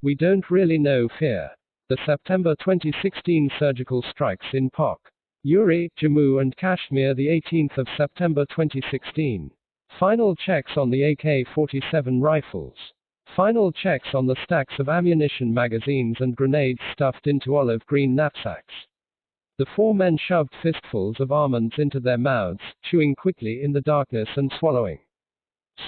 We don't really know fear. The September 2016 surgical strikes in Pak. Uri, Jammu and Kashmir, the 18th of September 2016. Final checks on the AK-47 rifles. Final checks on the stacks of ammunition magazines and grenades stuffed into olive green knapsacks. The four men shoved fistfuls of almonds into their mouths, chewing quickly in the darkness and swallowing.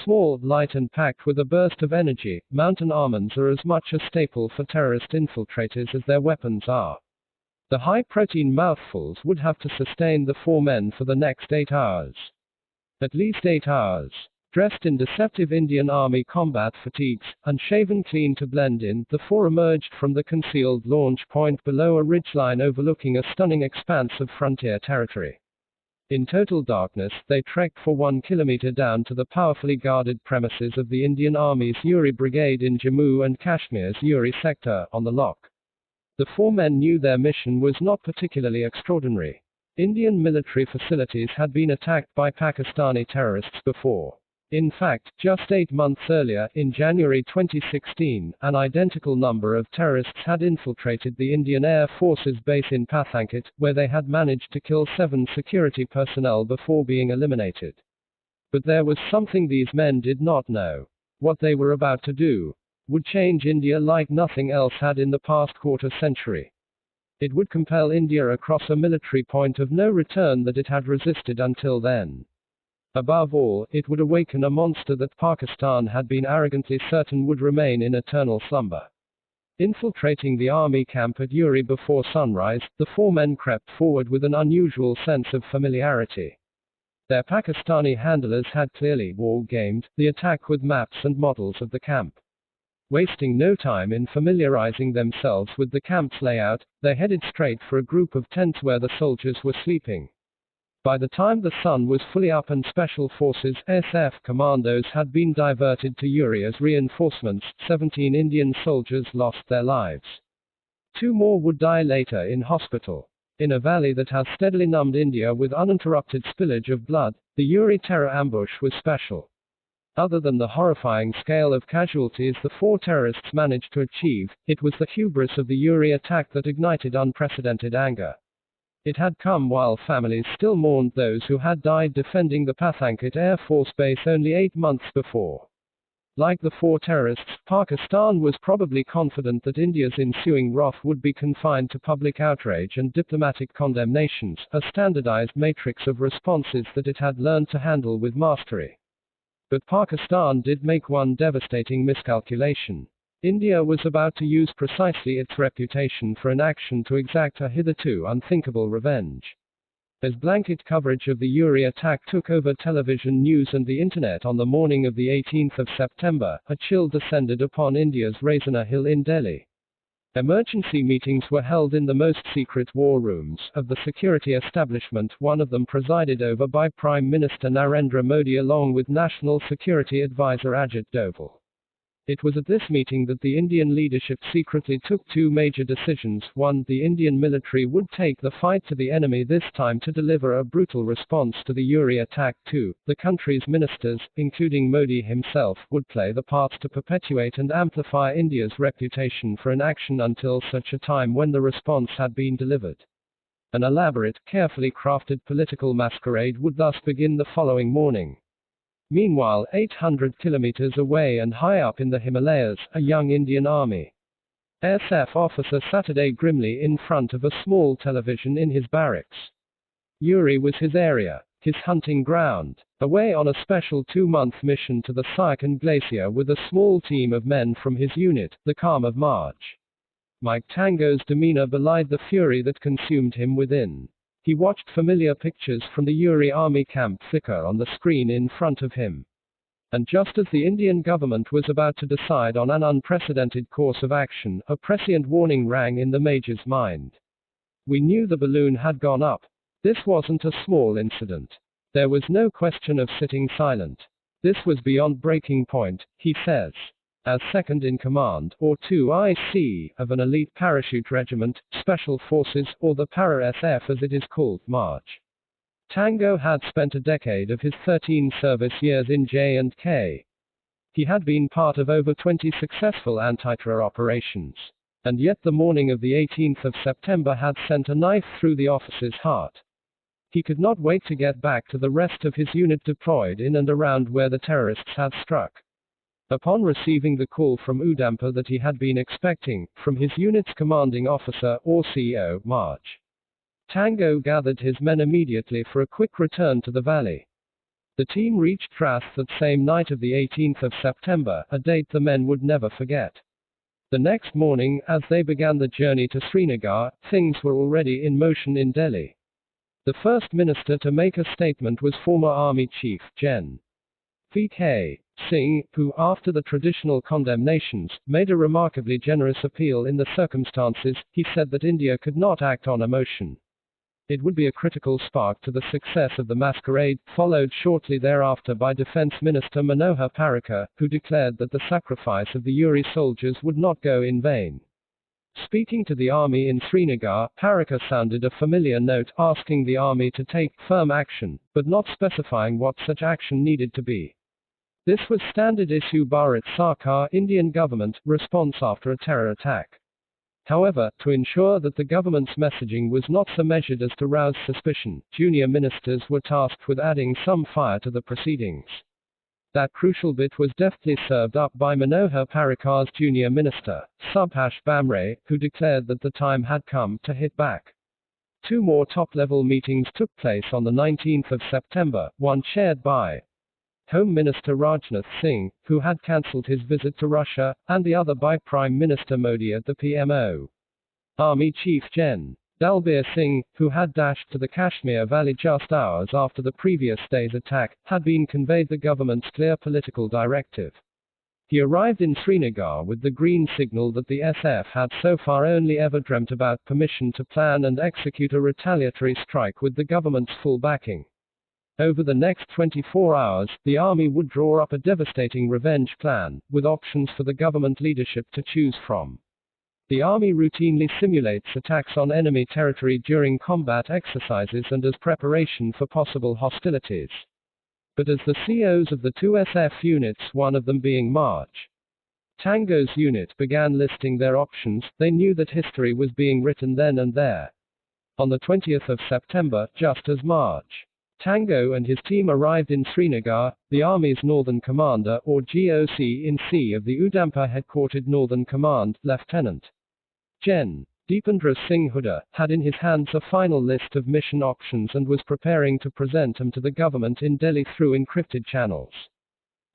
Small, light and packed with a burst of energy, mountain almonds are as much a staple for terrorist infiltrators as their weapons are. The high-protein mouthfuls would have to sustain the four men for the next 8 hours. At least 8 hours. Dressed in deceptive Indian Army combat fatigues, and shaven clean to blend in, the four emerged from the concealed launch point below a ridgeline overlooking a stunning expanse of frontier territory. In total darkness, they trekked for 1 kilometer down to the powerfully guarded premises of the Indian Army's Uri Brigade in Jammu and Kashmir's Uri sector, on the lock. The four men knew their mission was not particularly extraordinary. Indian military facilities had been attacked by Pakistani terrorists before. In fact, just 8 months earlier, in January 2016, an identical number of terrorists had infiltrated the Indian Air Force's base in Pathankot, where they had managed to kill 7 security personnel before being eliminated. But there was something these men did not know. What they were about to do would change India like nothing else had in the past quarter century. It would compel India across a military point of no return that it had resisted until then. Above all, it would awaken a monster that Pakistan had been arrogantly certain would remain in eternal slumber. Infiltrating the army camp at Uri before sunrise, the four men crept forward with an unusual sense of familiarity. Their Pakistani handlers had clearly war-gamed the attack with maps and models of the camp. Wasting no time in familiarizing themselves with the camp's layout, they headed straight for a group of tents where the soldiers were sleeping. By the time the sun was fully up and Special Forces SF commandos had been diverted to Uri as reinforcements, 17 Indian soldiers lost their lives. 2 more would die later in hospital. In a valley that has steadily numbed India with uninterrupted spillage of blood, the Uri terror ambush was special. Other than the horrifying scale of casualties the 4 terrorists managed to achieve, it was the hubris of the Uri attack that ignited unprecedented anger. It had come while families still mourned those who had died defending the Pathankot Air Force Base only 8 months before. Like the 4 terrorists, Pakistan was probably confident that India's ensuing wrath would be confined to public outrage and diplomatic condemnations, a standardized matrix of responses that it had learned to handle with mastery. But Pakistan did make one devastating miscalculation. India was about to use precisely its reputation for inaction to exact a hitherto unthinkable revenge. As blanket coverage of the Uri attack took over television news and the internet on the morning of the 18th of September, a chill descended upon India's Raisina Hill in Delhi. Emergency meetings were held in the most secret war rooms of the security establishment, one of them presided over by Prime Minister Narendra Modi along with National Security Advisor Ajit Doval. It was at this meeting that the Indian leadership secretly took 2 major decisions. 1. The Indian military would take the fight to the enemy, this time to deliver a brutal response to the Uri attack. 2. The country's ministers, including Modi himself, would play the parts to perpetuate and amplify India's reputation for inaction until such a time when the response had been delivered. An elaborate, carefully crafted political masquerade would thus begin the following morning. Meanwhile, 800 kilometers away and high up in the Himalayas, a young Indian Army SF officer sat grimly in front of a small television in his barracks. Uri was his area, his hunting ground, away on a special 2-month mission to the Siachen Glacier with a small team of men from his unit, the Calm of March. Mike Tango's demeanor belied the fury that consumed him within. He watched familiar pictures from the Uri army camp flicker on the screen in front of him. And just as the Indian government was about to decide on an unprecedented course of action, a prescient warning rang in the major's mind. We knew the balloon had gone up. This wasn't a small incident. There was no question of sitting silent. This was beyond breaking point, he says. As second in command, or 2IC, of an elite parachute regiment, Special Forces, or the Para-SF as it is called, March. Tango had spent a decade of his 13 service years in J&K. He had been part of over 20 successful anti-terror operations. And yet the morning of the 18th of September had sent a knife through the officer's heart. He could not wait to get back to the rest of his unit deployed in and around where the terrorists had struck. Upon receiving the call from Udampa that he had been expecting, from his unit's commanding officer, or CO, March. Tango gathered his men immediately for a quick return to the valley. The team reached Tras that same night of the 18th of September, a date the men would never forget. The next morning, as they began the journey to Srinagar, things were already in motion in Delhi. The first minister to make a statement was former Army Chief Gen. V.K. Singh, who, after the traditional condemnations, made a remarkably generous appeal in the circumstances. He said that India could not act on emotion. It would be a critical spark to the success of the masquerade, followed shortly thereafter by Defense Minister Manohar Parrikar, who declared that the sacrifice of the Uri soldiers would not go in vain. Speaking to the army in Srinagar, Parrikar sounded a familiar note, asking the army to take firm action, but not specifying what such action needed to be. This was standard issue Bharat Sarkar, Indian government, response after a terror attack. However, to ensure that the government's messaging was not so measured as to rouse suspicion, junior ministers were tasked with adding some fire to the proceedings. That crucial bit was deftly served up by Manohar Parrikar's junior minister, Subhash Bamre, who declared that the time had come to hit back. Two more top-level meetings took place on the 19th of September, one chaired by Home Minister Rajnath Singh, who had cancelled his visit to Russia, and the other by Prime Minister Modi at the PMO. Army Chief Gen. Dalbir Singh, who had dashed to the Kashmir Valley just hours after the previous day's attack, had been conveyed the government's clear political directive. He arrived in Srinagar with the green signal that the SF had so far only ever dreamt about, permission to plan and execute a retaliatory strike with the government's full backing. Over the next 24 hours, the army would draw up a devastating revenge plan, with options for the government leadership to choose from. The army routinely simulates attacks on enemy territory during combat exercises and as preparation for possible hostilities. But as the COs of the two SF units, one of them being March. Tango's unit, began listing their options, they knew that history was being written then and there. On the 20th of September, just as March. Tango and his team arrived in Srinagar, the Army's Northern Commander, or GOC-in-C of the Udampa headquartered Northern Command, Lieutenant Gen. Deependra Singh Hooda, had in his hands a final list of mission options and was preparing to present them to the government in Delhi through encrypted channels.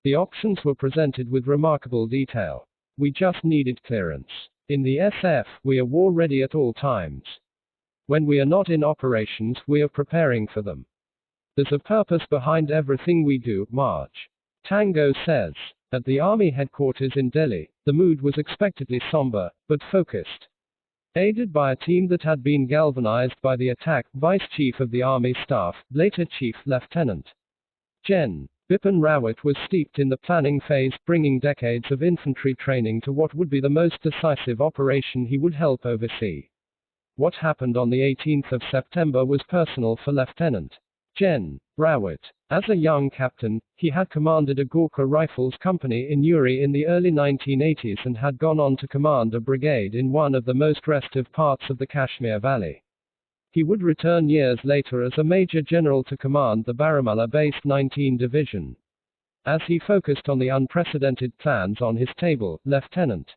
The options were presented with remarkable detail. We just needed clearance. In the SF, we are war ready at all times. When we are not in operations, we are preparing for them. There's a purpose behind everything we do, March. Tango says. At the Army headquarters in Delhi, the mood was expectedly somber, but focused. Aided by a team that had been galvanized by the attack, Vice Chief of the Army Staff, later Chief Lieutenant Gen. Bipin Rawat was steeped in the planning phase, bringing decades of infantry training to what would be the most decisive operation he would help oversee. What happened on the 18th of September was personal for Lieutenant Gen. Rawat. As a young captain, he had commanded a Gorkha Rifles company in Uri in the early 1980s and had gone on to command a brigade in one of the most restive parts of the Kashmir Valley. He would return years later as a major general to command the Baramulla-based 19 Division. As he focused on the unprecedented plans on his table, Lieutenant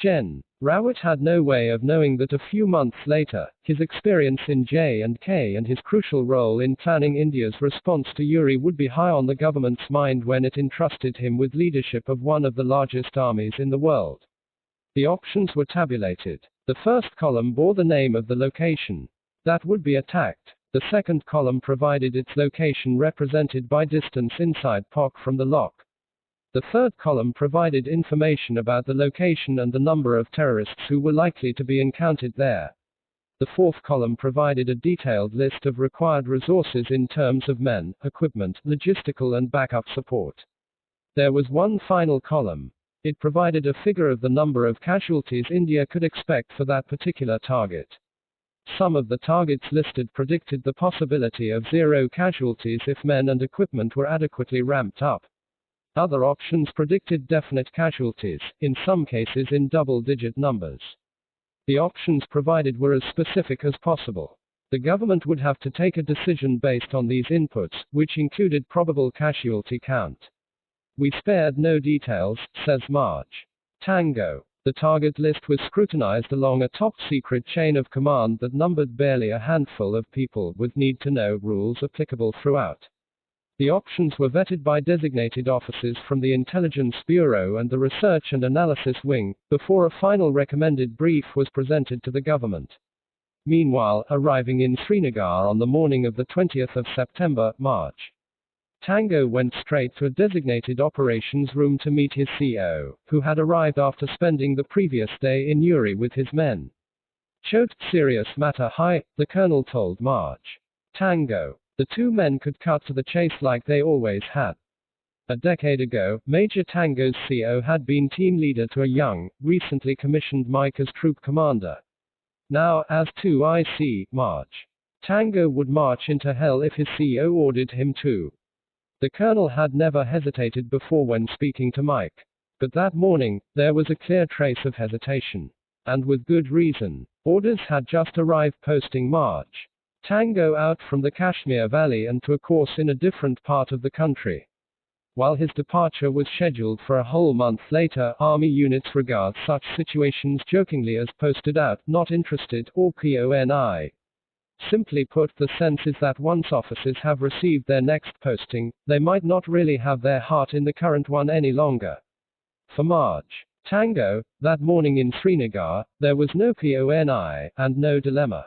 Gen. Rawat had no way of knowing that a few months later, his experience in J&K and his crucial role in planning India's response to Uri would be high on the government's mind when it entrusted him with leadership of one of the largest armies in the world. The options were tabulated. The first column bore the name of the location that would be attacked. The second column provided its location represented by distance inside POC from the lock. The third column provided information about the location and the number of terrorists who were likely to be encountered there. The fourth column provided a detailed list of required resources in terms of men, equipment, logistical and backup support. There was one final column. It provided a figure of the number of casualties India could expect for that particular target. Some of the targets listed predicted the possibility of 0 casualties if men and equipment were adequately ramped up. Other options predicted definite casualties, in some cases in double-digit numbers. The options provided were as specific as possible. The government would have to take a decision based on these inputs, which included probable casualty count. We spared no details, says March. Tango. The target list was scrutinized along a top-secret chain of command that numbered barely a handful of people with need-to-know rules applicable throughout. The options were vetted by designated officers from the Intelligence Bureau and the Research and Analysis Wing, before a final recommended brief was presented to the government. Meanwhile, arriving in Srinagar on the morning of the 20th of September, March. Tango went straight to a designated operations room to meet his CO, who had arrived after spending the previous day in Uri with his men. "Chot, serious matter hai," the colonel told March. Tango. The two men could cut to the chase like they always had. A decade ago, Major Tango's CO had been team leader to a young, recently commissioned Mike as troop commander. Now, as to IC, March. Tango would march into hell if his CO ordered him to. The colonel had never hesitated before when speaking to Mike. But that morning, there was a clear trace of hesitation. And with good reason. Orders had just arrived posting March. Tango out from the Kashmir Valley and to a course in a different part of the country. While his departure was scheduled for a whole month later, Army units regard such situations jokingly as posted out, not interested, or PONI. Simply put, the sense is that once officers have received their next posting, they might not really have their heart in the current one any longer. For March. Tango, that morning in Srinagar, there was no PONI, and no dilemma.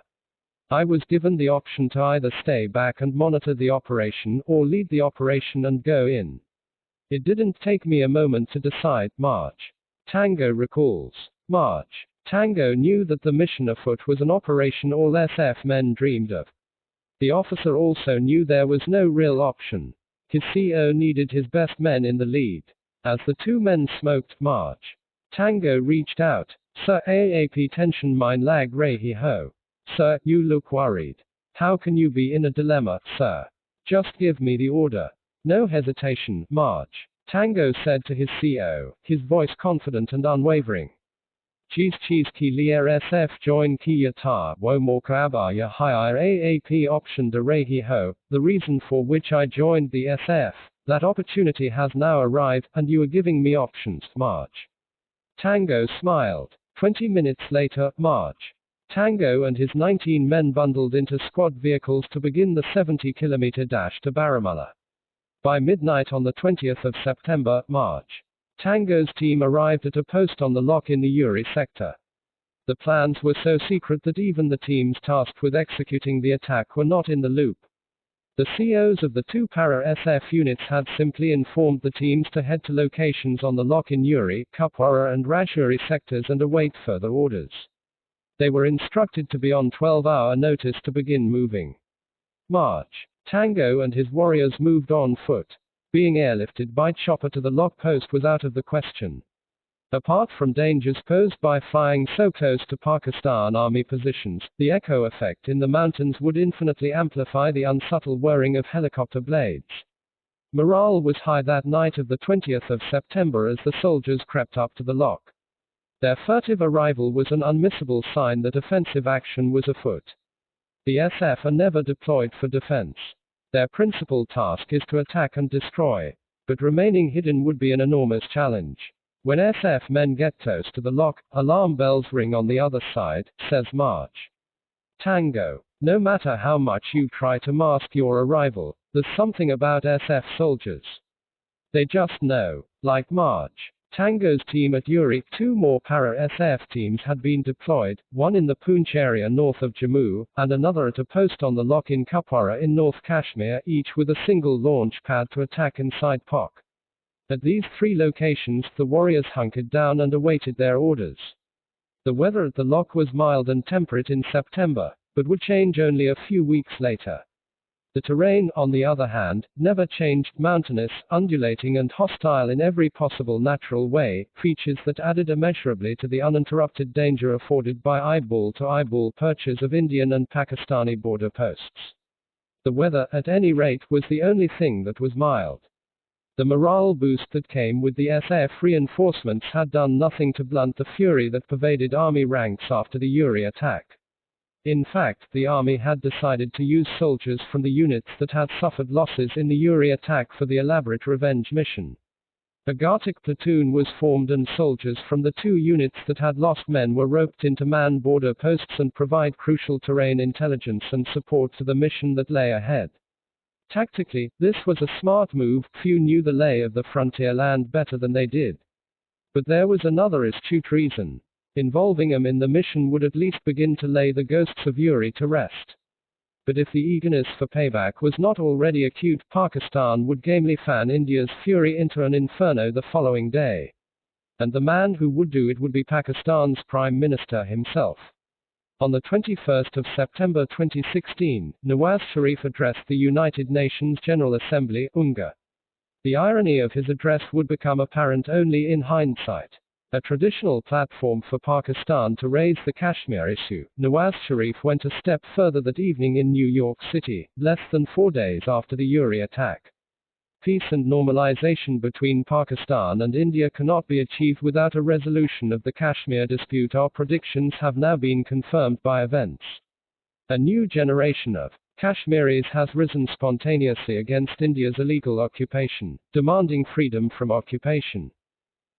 I was given the option to either stay back and monitor the operation or lead the operation and go in. It didn't take me a moment to decide, March. Tango recalls. March. Tango knew that the mission afoot was an operation all SF men dreamed of. The officer also knew there was no real option. His CO needed his best men in the lead. As the two men smoked, March. Tango reached out. "Sir, AAP tension mine lag rahi ho. Sir, you look worried. How can you be in a dilemma, sir? Just give me the order." No hesitation, March. Tango said to his CO, his voice confident and unwavering. "Cheese ki lier SF join ki yata wo morka abaya higher AAP option de rahi ho, the reason for which I joined the SF. That opportunity has now arrived, and you are giving me options, March." Tango smiled. 20 minutes later, March. Tango and his 19 men bundled into squad vehicles to begin the 70-kilometer dash to Baramulla. By midnight on the 20th of September, March. Tango's team arrived at a post on the lock in the Uri sector. The plans were so secret that even the teams tasked with executing the attack were not in the loop. The COs of the two para-SF units had simply informed the teams to head to locations on the lock in Uri, Kupwara and Rajuri sectors and await further orders. They were instructed to be on 12-hour notice to begin moving. March. Tango and his warriors moved on foot. Being airlifted by chopper to the lock post was out of the question. Apart from dangers posed by flying so close to Pakistan Army positions, the echo effect in the mountains would infinitely amplify the unsubtle whirring of helicopter blades. Morale was high that night of the 20th of September as the soldiers crept up to the lock. Their furtive arrival was an unmissable sign that offensive action was afoot. The SF are never deployed for defense. Their principal task is to attack and destroy. But remaining hidden would be an enormous challenge. When SF men get close to the lock, alarm bells ring on the other side, says March. Tango. No matter how much you try to mask your arrival, there's something about SF soldiers. They just know. Like March. Tango's team at Uri, two more para-SF teams had been deployed, one in the Poonch area north of Jammu, and another at a post on the lock in Kupwara in North Kashmir, each with a single launch pad to attack inside POC. At these three locations, the warriors hunkered down and awaited their orders. The weather at the lock was mild and temperate in September, but would change only a few weeks later. The terrain, on the other hand, never changed, mountainous, undulating and hostile in every possible natural way, features that added immeasurably to the uninterrupted danger afforded by eyeball-to-eyeball perches of Indian and Pakistani border posts. The weather, at any rate, was the only thing that was mild. The morale boost that came with the SF reinforcements had done nothing to blunt the fury that pervaded army ranks after the Uri attack. In fact, the army had decided to use soldiers from the units that had suffered losses in the Uri attack for the elaborate revenge mission. A Gartic platoon was formed and soldiers from the 2 units that had lost men were roped in to man border posts and provide crucial terrain intelligence and support to the mission that lay ahead. Tactically, this was a smart move. Few knew the lay of the frontier land better than they did. But there was another astute reason. Involving them in the mission would at least begin to lay the ghosts of Uri to rest. But if the eagerness for payback was not already acute, Pakistan would gamely fan India's fury into an inferno the following day. And the man who would do it would be Pakistan's Prime Minister himself. On the 21st of September 2016, Nawaz Sharif addressed the United Nations General Assembly, UNGA. The irony of his address would become apparent only in hindsight. A traditional platform for Pakistan to raise the Kashmir issue, Nawaz Sharif went a step further that evening in New York City, less than 4 days after the Uri attack. Peace and normalization between Pakistan and India cannot be achieved without a resolution of the Kashmir dispute. Our predictions have now been confirmed by events. A new generation of Kashmiris has risen spontaneously against India's illegal occupation, demanding freedom from occupation.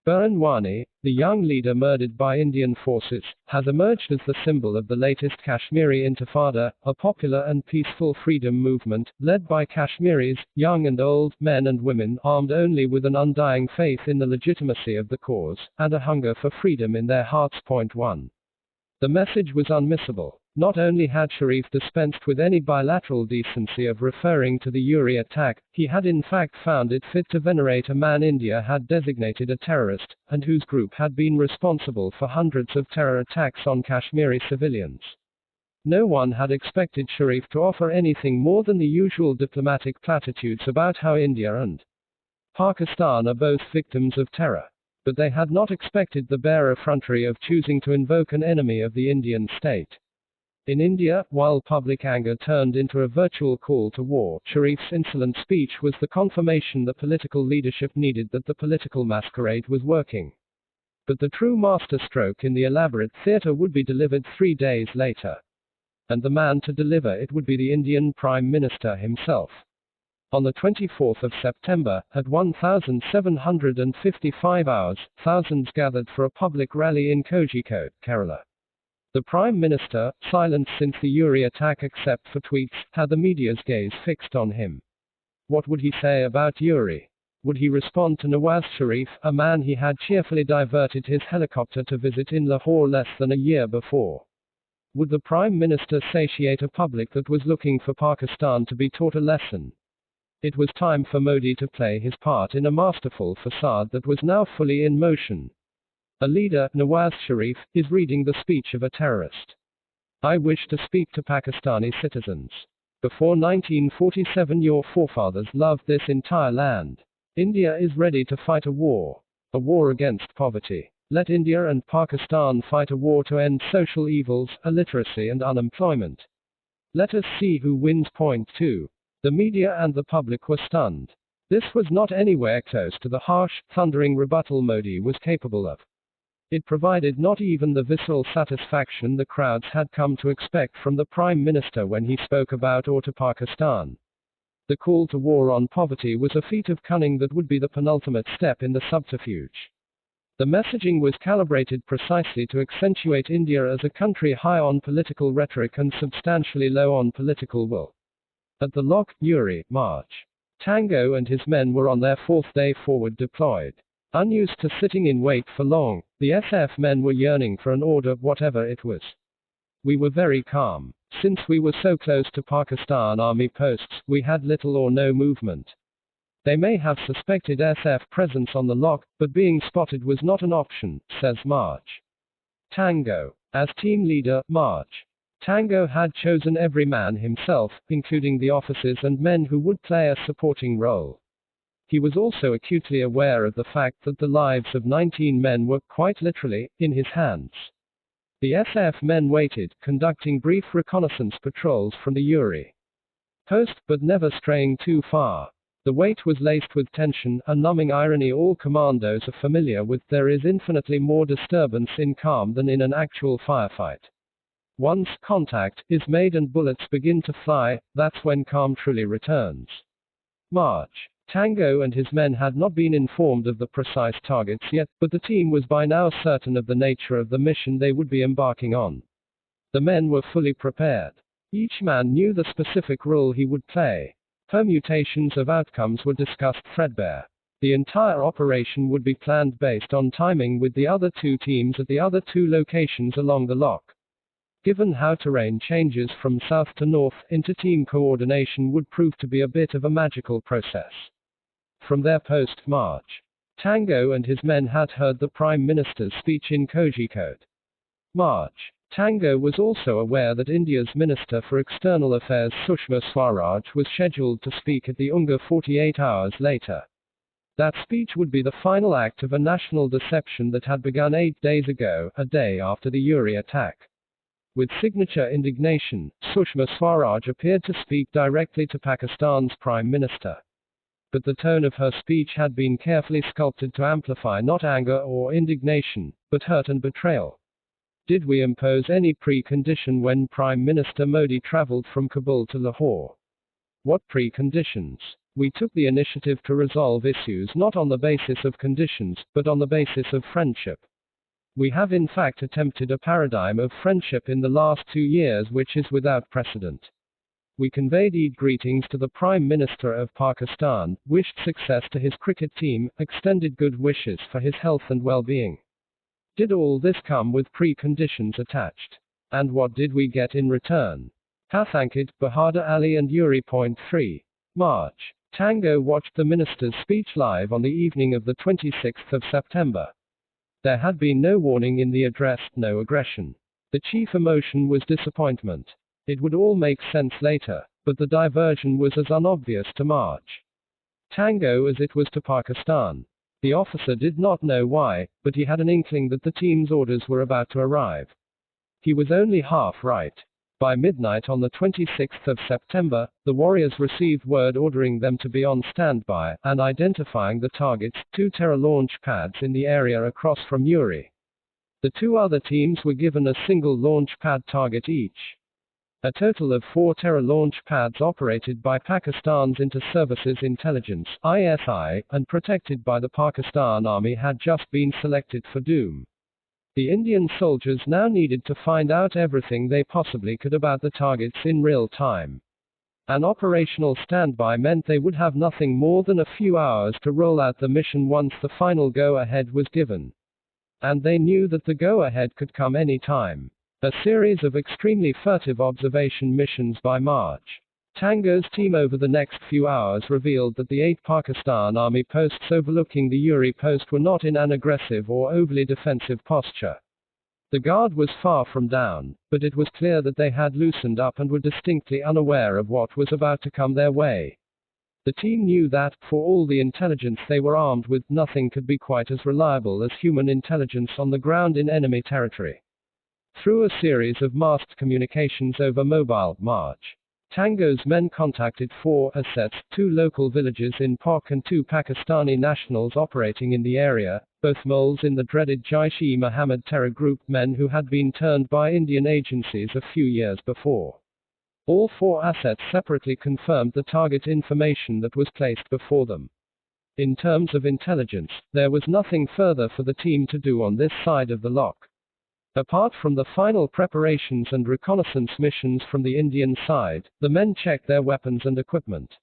Burhan Wani, the young leader murdered by Indian forces, has emerged as the symbol of the latest Kashmiri Intifada, a popular and peaceful freedom movement, led by Kashmiris, young and old, men and women, armed only with an undying faith in the legitimacy of the cause, and a hunger for freedom in their hearts. 1. The message was unmissable. Not only had Sharif dispensed with any bilateral decency of referring to the Uri attack, he had in fact found it fit to venerate a man India had designated a terrorist, and whose group had been responsible for hundreds of terror attacks on Kashmiri civilians. No one had expected Sharif to offer anything more than the usual diplomatic platitudes about how India and Pakistan are both victims of terror. But they had not expected the bare effrontery of choosing to invoke an enemy of the Indian state. In India, while public anger turned into a virtual call to war, Sharif's insolent speech was the confirmation the political leadership needed that the political masquerade was working. But the true masterstroke in the elaborate theatre would be delivered 3 days later. And the man to deliver it would be the Indian Prime Minister himself. On the 24th of September, at 1755 hours, thousands gathered for a public rally in Kozhikode, Kerala. The Prime Minister, silent since the Uri attack except for tweets, had the media's gaze fixed on him. What would he say about Uri? Would he respond to Nawaz Sharif, a man he had cheerfully diverted his helicopter to visit in Lahore less than a year before? Would the Prime Minister satiate a public that was looking for Pakistan to be taught a lesson? It was time for Modi to play his part in a masterful facade that was now fully in motion. A leader, Nawaz Sharif, is reading the speech of a terrorist. I wish to speak to Pakistani citizens. Before 1947 your forefathers loved this entire land. India is ready to fight a war against poverty. Let India and Pakistan fight a war to end social evils, illiteracy and unemployment. Let us see who wins. 2. The media and the public were stunned. This was not anywhere close to the harsh, thundering rebuttal Modi was capable of. It provided not even the visceral satisfaction the crowds had come to expect from the Prime Minister when he spoke about or to Pakistan. The call to war on poverty was a feat of cunning that would be the penultimate step in the subterfuge. The messaging was calibrated precisely to accentuate India as a country high on political rhetoric and substantially low on political will. At the lock, Uri, March. Tango and his men were on their 4th day forward deployed. Unused to sitting in wait for long, the SF men were yearning for an order, whatever it was. We were very calm. Since we were so close to Pakistan army posts, we had little or no movement. They may have suspected SF presence on the lock, but being spotted was not an option, says March. Tango. As team leader, March. Tango had chosen every man himself, including the officers and men who would play a supporting role. He was also acutely aware of the fact that the lives of 19 men were, quite literally, in his hands. The SF men waited, conducting brief reconnaissance patrols from the Uri post, but never straying too far. The wait was laced with tension, a numbing irony all commandos are familiar with. There is infinitely more disturbance in calm than in an actual firefight. Once contact is made and bullets begin to fly, that's when calm truly returns. March. Tango and his men had not been informed of the precise targets yet, but the team was by now certain of the nature of the mission they would be embarking on. The men were fully prepared. Each man knew the specific role he would play. Permutations of outcomes were discussed threadbare. The entire operation would be planned based on timing with the other two teams at the other two locations along the lock. Given how terrain changes from south to north, inter-team coordination would prove to be a bit of a magical process. From their post-march, Tango and his men had heard the Prime Minister's speech in Kozhikode. March. Tango was also aware that India's Minister for External Affairs Sushma Swaraj was scheduled to speak at the UNGA 48 hours later. That speech would be the final act of a national deception that had begun 8 days ago, a day after the Uri attack. With signature indignation, Sushma Swaraj appeared to speak directly to Pakistan's Prime Minister. But the tone of her speech had been carefully sculpted to amplify not anger or indignation, but hurt and betrayal. Did we impose any precondition when Prime Minister Modi traveled from Kabul to Lahore? What preconditions? We took the initiative to resolve issues not on the basis of conditions, but on the basis of friendship. We have in fact attempted a paradigm of friendship in the last 2 years which is without precedent. We conveyed Eid greetings to the Prime Minister of Pakistan, wished success to his cricket team, extended good wishes for his health and well-being. Did all this come with preconditions attached? And what did we get in return? Pathankit, Bahadur Ali and Uri. Point 3. March. Tango watched the minister's speech live on the evening of the 26th of September. There had been no warning in the address, no aggression. The chief emotion was disappointment. It would all make sense later, but the diversion was as unobvious to March. Tango as it was to Pakistan. The officer did not know why, but he had an inkling that the team's orders were about to arrive. He was only half right. By midnight on the 26th of September, the warriors received word ordering them to be on standby, and identifying the targets, 2 terror launch pads in the area across from Uri. The 2 other teams were given a single launch pad target each. A total of 4 terror launch pads operated by Pakistan's Inter-Services Intelligence (ISI) and protected by the Pakistan Army had just been selected for doom. The Indian soldiers now needed to find out everything they possibly could about the targets in real time. An operational standby meant they would have nothing more than a few hours to roll out the mission once the final go-ahead was given. And they knew that the go-ahead could come any time. A series of extremely furtive observation missions by March. Tango's team over the next few hours revealed that the 8 Pakistan Army posts overlooking the Uri post were not in an aggressive or overly defensive posture. The guard was far from down, but it was clear that they had loosened up and were distinctly unaware of what was about to come their way. The team knew that, for all the intelligence they were armed with, nothing could be quite as reliable as human intelligence on the ground in enemy territory. Through a series of masked communications over mobile, March. Tango's men contacted 4 assets, 2 local villages in Pak and 2 Pakistani nationals operating in the area, both moles in the dreaded Jaish-e-Mohammed terror group, men who had been turned by Indian agencies a few years before. All 4 assets separately confirmed the target information that was placed before them. In terms of intelligence, there was nothing further for the team to do on this side of the lock. Apart from the final preparations and reconnaissance missions from the Indian side, the men checked their weapons and equipment.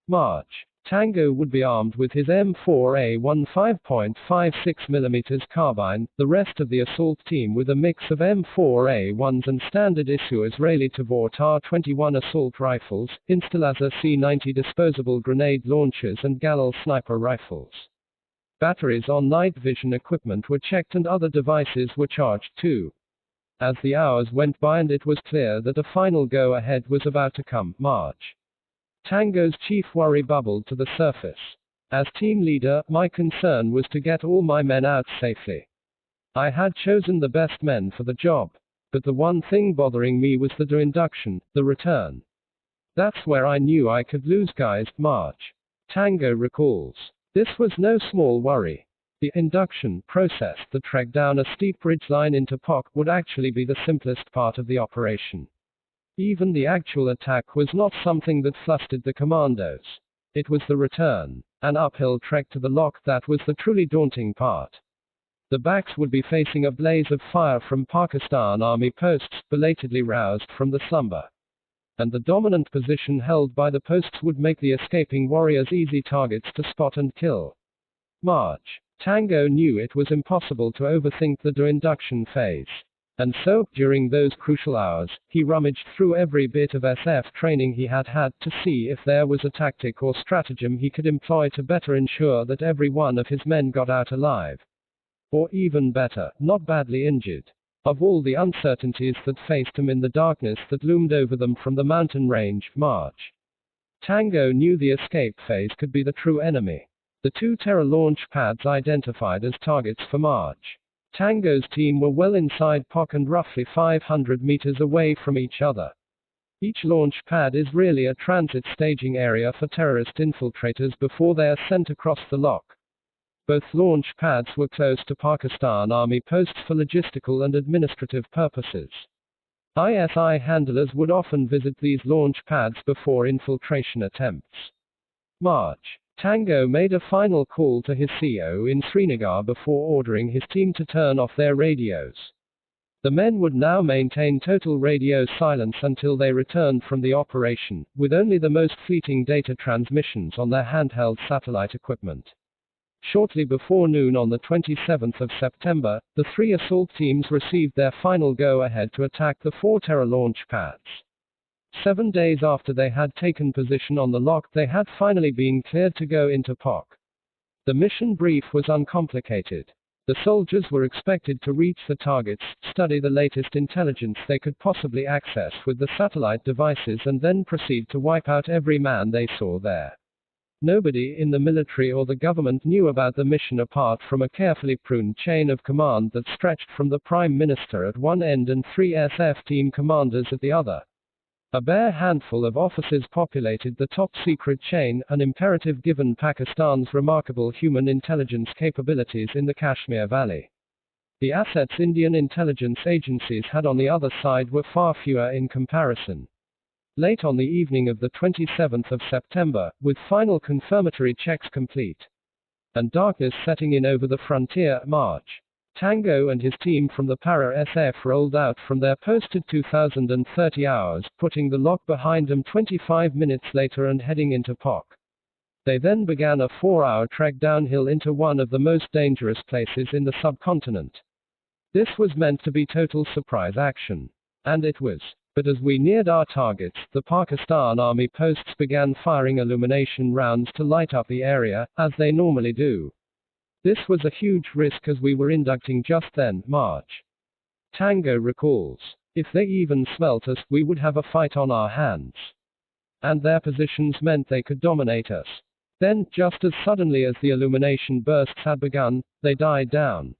March. Tango would be armed with his M4A1 5.56mm carbine, the rest of the assault team with a mix of M4A1s and standard-issue Israeli Tavor TAR-21 assault rifles, Instalazer C-90 disposable grenade launchers and Galil sniper rifles. Batteries on night vision equipment were checked and other devices were charged too. As the hours went by and it was clear that a final go-ahead was about to come, March. Tango's chief worry bubbled to the surface. As team leader, my concern was to get all my men out safely. I had chosen the best men for the job. But the one thing bothering me was the induction, the return. That's where I knew I could lose guys, March. Tango recalls. This was no small worry. The induction process that trek down a steep ridgeline into POC would actually be the simplest part of the operation. Even the actual attack was not something that flustered the commandos. It was the return, an uphill trek to the lock, that was the truly daunting part. The backs would be facing a blaze of fire from Pakistan Army posts, belatedly roused from the slumber. And the dominant position held by the posts would make the escaping warriors easy targets to spot and kill. March. Tango knew it was impossible to overthink the induction phase. And so, during those crucial hours, he rummaged through every bit of SF training he had had to see if there was a tactic or stratagem he could employ to better ensure that every one of his men got out alive. Or even better, not badly injured. Of all the uncertainties that faced him in the darkness that loomed over them from the mountain range, March. Tango knew the escape phase could be the true enemy. The 2 terror launch pads identified as targets for March. Tango's team were well inside POC and roughly 500 meters away from each other. Each launch pad is really a transit staging area for terrorist infiltrators before they are sent across the lock. Both launch pads were close to Pakistan Army posts for logistical and administrative purposes. ISI handlers would often visit these launch pads before infiltration attempts. March. Tango made a final call to his CO in Srinagar before ordering his team to turn off their radios. The men would now maintain total radio silence until they returned from the operation, with only the most fleeting data transmissions on their handheld satellite equipment. Shortly before noon on the 27th of September, the 3 assault teams received their final go-ahead to attack the 4 terror launch pads. 7 days after they had taken position on the lock, they had finally been cleared to go into POC. The mission brief was uncomplicated. The soldiers were expected to reach the targets, study the latest intelligence they could possibly access with the satellite devices, and then proceed to wipe out every man they saw there. Nobody in the military or the government knew about the mission apart from a carefully pruned chain of command that stretched from the Prime Minister at one end and 3 SF team commanders at the other. A bare handful of officers populated the top-secret chain, an imperative given Pakistan's remarkable human intelligence capabilities in the Kashmir Valley. The assets Indian intelligence agencies had on the other side were far fewer in comparison. Late on the evening of the 27th of September, with final confirmatory checks complete, and darkness setting in over the frontier, March. Tango and his team from the Para-SF rolled out from their posted 2030 hours, putting the lock behind them 25 minutes later and heading into POC. They then began a 4-hour trek downhill into one of the most dangerous places in the subcontinent. This was meant to be total surprise action. And it was. But as we neared our targets, the Pakistan Army posts began firing illumination rounds to light up the area, as they normally do. This was a huge risk as we were inducting just then, March. Tango recalls. If they even smelt us, we would have a fight on our hands. And their positions meant they could dominate us. Then, just as suddenly as the illumination bursts had begun, they died down.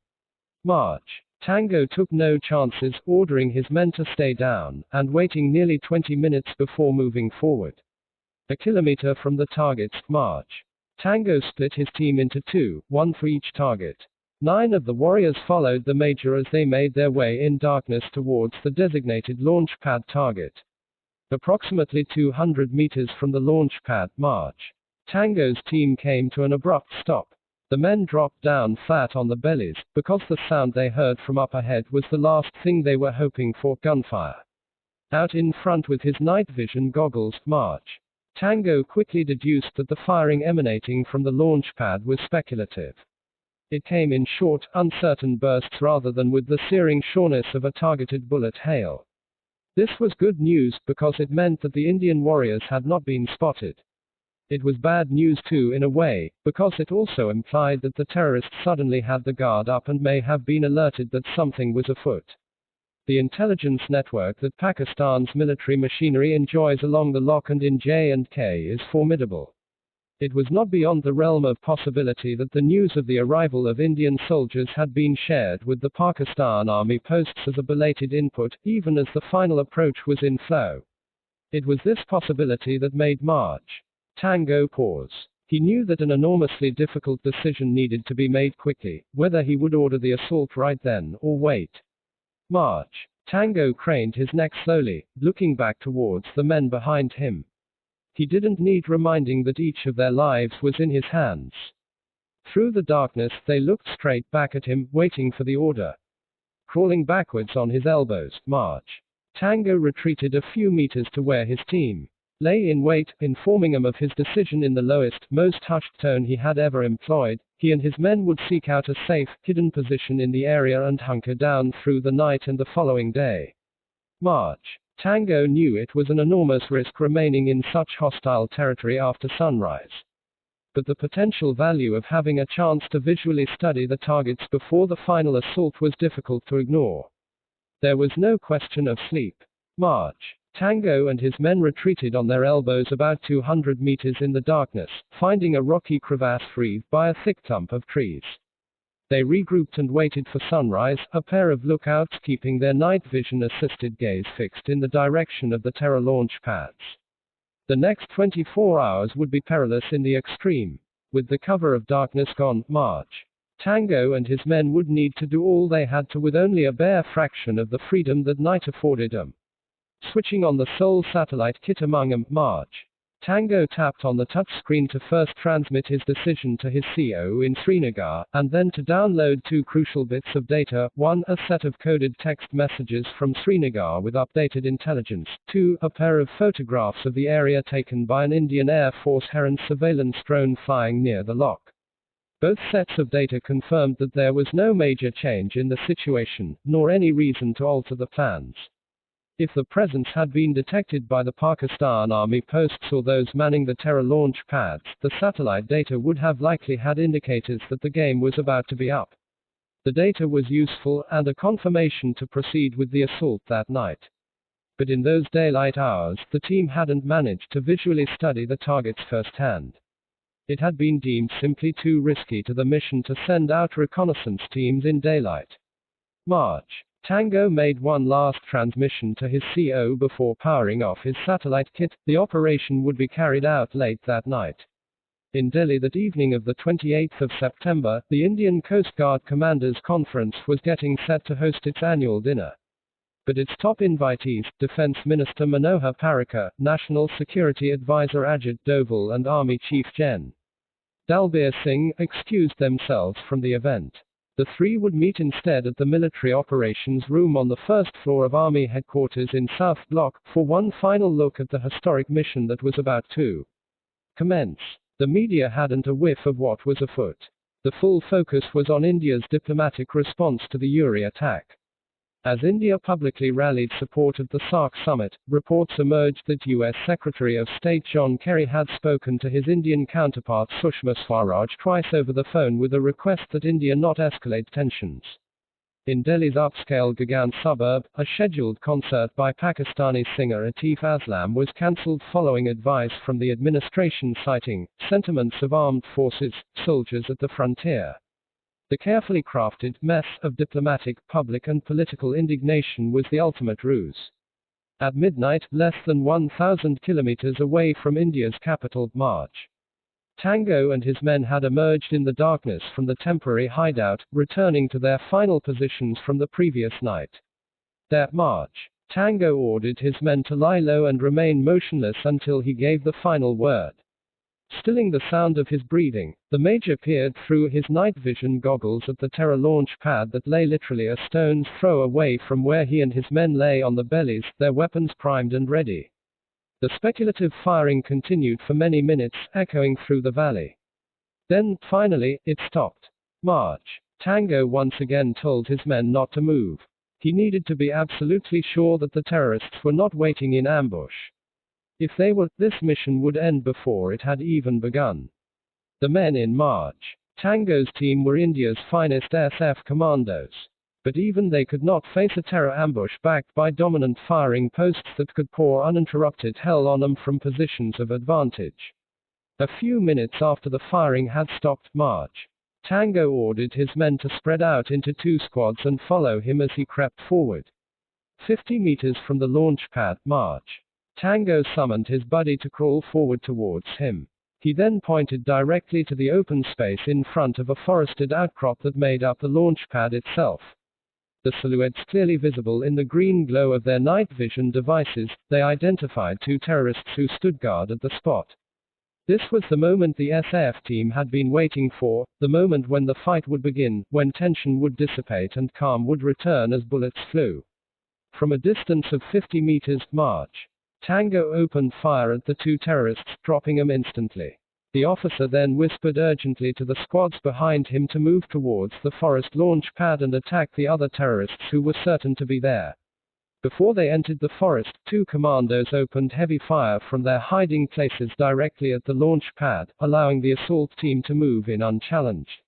March. Tango took no chances, ordering his men to stay down, and waiting nearly 20 minutes before moving forward. A kilometer from the targets, March. Tango split his team into 2, 1 for each target. 9 of the warriors followed the major as they made their way in darkness towards the designated launch pad target. Approximately 200 meters from the launch pad, March. Tango's team came to an abrupt stop. The men dropped down flat on the bellies, because the sound they heard from up ahead was the last thing they were hoping for, gunfire. Out in front with his night vision goggles, March. Tango quickly deduced that the firing emanating from the launch pad was speculative. It came in short, uncertain bursts rather than with the searing sureness of a targeted bullet hail. This was good news, because it meant that the Indian warriors had not been spotted. It was bad news too in a way, because it also implied that the terrorists suddenly had the guard up and may have been alerted that something was afoot. The intelligence network that Pakistan's military machinery enjoys along the lock and in J&K is formidable. It was not beyond the realm of possibility that the news of the arrival of Indian soldiers had been shared with the Pakistan Army posts as a belated input, even as the final approach was in flow. It was this possibility that made March. Tango pause. He knew that an enormously difficult decision needed to be made quickly, whether he would order the assault right then or wait. March. Tango craned his neck slowly, looking back towards the men behind him. He didn't need reminding that each of their lives was in his hands. Through the darkness, they looked straight back at him, waiting for the order. Crawling backwards on his elbows, March. Tango retreated a few meters to where his team lay in wait, informing him of his decision in the lowest, most hushed tone he had ever employed. He and his men would seek out a safe, hidden position in the area and hunker down through the night and the following day. March. Tango knew it was an enormous risk remaining in such hostile territory after sunrise. But the potential value of having a chance to visually study the targets before the final assault was difficult to ignore. There was no question of sleep. March. Tango and his men retreated on their elbows about 200 meters in the darkness, finding a rocky crevasse wreathed by a thick clump of trees. They regrouped and waited for sunrise, a pair of lookouts keeping their night vision-assisted gaze fixed in the direction of the terror launch pads. The next 24 hours would be perilous in the extreme. With the cover of darkness gone, March. Tango and his men would need to do all they had to with only a bare fraction of the freedom that night afforded them. Switching on the sole satellite kit among them, March. Tango tapped on the touchscreen to first transmit his decision to his CO in Srinagar, and then to download two crucial bits of data: 1. A set of coded text messages from Srinagar with updated intelligence; 2. A pair of photographs of the area taken by an Indian Air Force Heron surveillance drone flying near the lock. Both sets of data confirmed that there was no major change in the situation, nor any reason to alter the plans. If the presence had been detected by the Pakistan Army posts or those manning the terror launch pads, the satellite data would have likely had indicators that the game was about to be up. The data was useful, and a confirmation to proceed with the assault that night. But in those daylight hours, the team hadn't managed to visually study the targets firsthand. It had been deemed simply too risky to the mission to send out reconnaissance teams in daylight. March. Tango made one last transmission to his CO before powering off his satellite kit. The operation would be carried out late that night. In Delhi that evening of the 28th of September, the Indian Coast Guard Commanders' Conference was getting set to host its annual dinner. But its top invitees, Defense Minister Manohar Parrikar, National Security Advisor Ajit Doval and Army Chief Gen. Dalbir Singh, excused themselves from the event. The three would meet instead at the Military Operations Room on the first floor of Army Headquarters in South Block, for one final look at the historic mission that was about to commence. The media hadn't a whiff of what was afoot. The full focus was on India's diplomatic response to the Uri attack. As India publicly rallied support at the SAARC summit, reports emerged that U.S. Secretary of State John Kerry had spoken to his Indian counterpart Sushma Swaraj twice over the phone with a request that India not escalate tensions. In Delhi's upscale Gagan suburb, a scheduled concert by Pakistani singer Atif Aslam was cancelled following advice from the administration citing sentiments of armed forces, soldiers at the frontier. The carefully crafted mess of diplomatic, public and political indignation was the ultimate ruse. At midnight, less than 1,000 kilometers away from India's capital, March. Tango and his men had emerged in the darkness from the temporary hideout, returning to their final positions from the previous night. That March. Tango ordered his men to lie low and remain motionless until he gave the final word. Stilling the sound of his breathing, the Major peered through his night vision goggles at the terror launch pad that lay literally a stone's throw away from where he and his men lay on the bellies, their weapons primed and ready. The speculative firing continued for many minutes, echoing through the valley. Then, finally, it stopped. March. Tango once again told his men not to move. He needed to be absolutely sure that the terrorists were not waiting in ambush. If they were, this mission would end before it had even begun. The men in March. Tango's team were India's finest SF commandos. But even they could not face a terror ambush backed by dominant firing posts that could pour uninterrupted hell on them from positions of advantage. A few minutes after the firing had stopped, March. Tango ordered his men to spread out into two squads and follow him as he crept forward. 50 meters from the launch pad, March. Tango summoned his buddy to crawl forward towards him. He then pointed directly to the open space in front of a forested outcrop that made up the launch pad itself. The silhouettes clearly visible in the green glow of their night vision devices, they identified 2 terrorists who stood guard at the spot. This was the moment the SAF team had been waiting for, the moment when the fight would begin, when tension would dissipate and calm would return as bullets flew. From a distance of 50 meters, March. Tango opened fire at the 2 terrorists, dropping them instantly. The officer then whispered urgently to the squads behind him to move towards the forest launch pad and attack the other terrorists who were certain to be there. Before they entered the forest, 2 commandos opened heavy fire from their hiding places directly at the launch pad, allowing the assault team to move in unchallenged.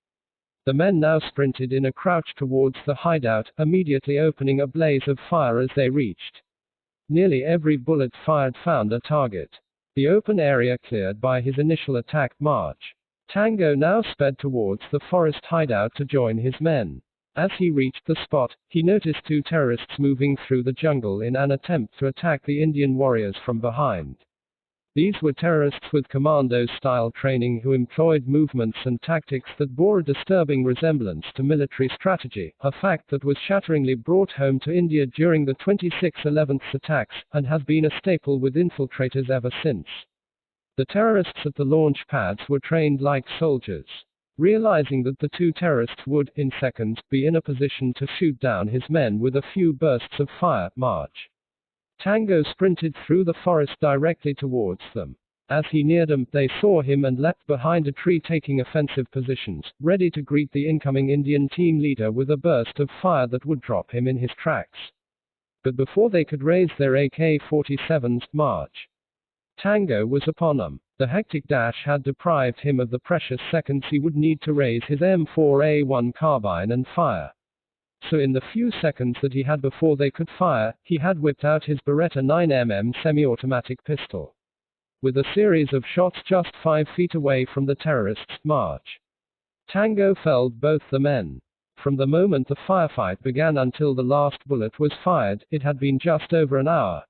The men now sprinted in a crouch towards the hideout, immediately opening a blaze of fire as they reached. Nearly every bullet fired found a target. The open area cleared by his initial attack, March. Tango now sped towards the forest hideout to join his men. As he reached the spot, he noticed 2 terrorists moving through the jungle in an attempt to attack the Indian warriors from behind. These were terrorists with commando-style training who employed movements and tactics that bore a disturbing resemblance to military strategy, a fact that was shatteringly brought home to India during the 26/11 attacks, and has been a staple with infiltrators ever since. The terrorists at the launch pads were trained like soldiers. Realizing that the 2 terrorists would, in seconds, be in a position to shoot down his men with a few bursts of fire, March. Tango sprinted through the forest directly towards them. As he neared them, they saw him and leapt behind a tree, taking offensive positions, ready to greet the incoming Indian team leader with a burst of fire that would drop him in his tracks. But before they could raise their AK-47s, March. Tango was upon them. The hectic dash had deprived him of the precious seconds he would need to raise his M4A1 carbine and fire. So in the few seconds that he had before they could fire, he had whipped out his Beretta 9mm semi-automatic pistol. With a series of shots just 5 feet away from the terrorists, March. Tango felled both the men. From the moment the firefight began until the last bullet was fired, it had been just over an hour.